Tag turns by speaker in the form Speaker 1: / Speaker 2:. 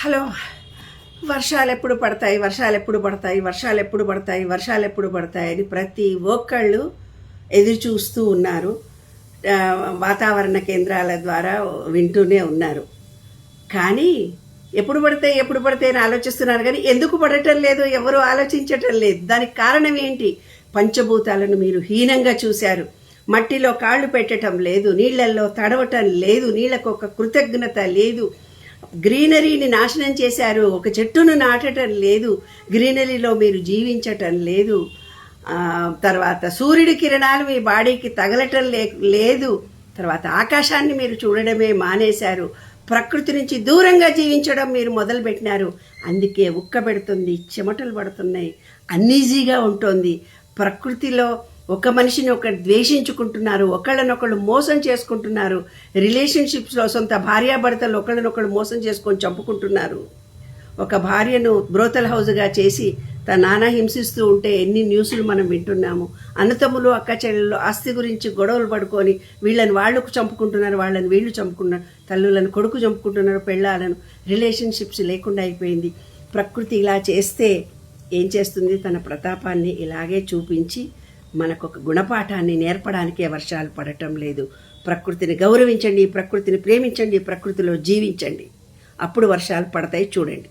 Speaker 1: Hello. వర్షాలు ఎప్పుడు పడతాయి, వర్షాలు ఎప్పుడు పడతాయి, వర్షాలు ఎప్పుడు పడతాయి, వర్షాలు ఎప్పుడు పడతాయి అని ప్రతి ఒక్కళ్ళు ఎదురు చూస్తూ ఉన్నారు. వాతావరణ కేంద్రాల ద్వారా వింటూనే ఉన్నారు. కానీ ఎప్పుడు పడతాయి అని ఆలోచిస్తున్నారు, కానీ ఎందుకు పడటం లేదు ఎవరు ఆలోచించటం లేదు. దానికి కారణం ఏంటి? పంచభూతాలను మీరు హీనంగా చూశారు. మట్టిలో కాళ్ళు పెట్టడం లేదు, నీళ్లలో తడవటం లేదు, నీళ్లకు ఒక కృతజ్ఞత లేదు, గ్రీనరీని నాశనం చేశారు, ఒక చెట్టును నాటడం లేదు, గ్రీనరీలో మీరు జీవించటం లేదు. తర్వాత సూర్యుడి కిరణాలు మీ బాడీకి తగలటం లేదు. తర్వాత ఆకాశాన్ని మీరు చూడడమే మానేశారు. ప్రకృతి నుంచి దూరంగా జీవించడం మీరు మొదలుపెట్టినారు. అందుకే ఉక్కబెడుతుంది, చెమటలు పడుతున్నాయి, అన్ఈజీగా ఉంటుంది. ప్రకృతిలో ఒక మనిషిని ఒకరు ద్వేషించుకుంటున్నారు, ఒకళ్ళనొకళ్ళు మోసం చేసుకుంటున్నారు. రిలేషన్షిప్స్లో సొంత భార్యాభర్తలు ఒకళ్ళనొకళ్ళు మోసం చేసుకొని చంపుకుంటున్నారు. ఒక భార్యను బ్రోతల్ హౌస్గా చేసి తన నాన్న హింసిస్తూ ఉంటే ఎన్ని న్యూస్లు మనం వింటున్నాము. అన్నతమ్ములు అక్క చెల్లెళ్ళు ఆస్తి గురించి గొడవలు పడుకొని వీళ్ళని వాళ్ళు చంపుకుంటున్నారు, వాళ్ళని వీళ్ళు చంపుకుంటున్నారు, తల్లులను కొడుకు చంపుకుంటున్నారు, పెళ్ళాలను. రిలేషన్షిప్స్ లేకుండా అయిపోయింది. ప్రకృతి ఇలా చేస్తే ఏం చేస్తుంది? తన ప్రతాపాన్ని ఇలాగే చూపించి మనకొక గుణపాఠాన్ని నేర్పడానికే వర్షాలు పడటం లేదు. ప్రకృతిని గౌరవించండి, ప్రకృతిని ప్రేమించండి, ప్రకృతిలో జీవించండి. అప్పుడు వర్షాలు పడతాయి, చూడండి.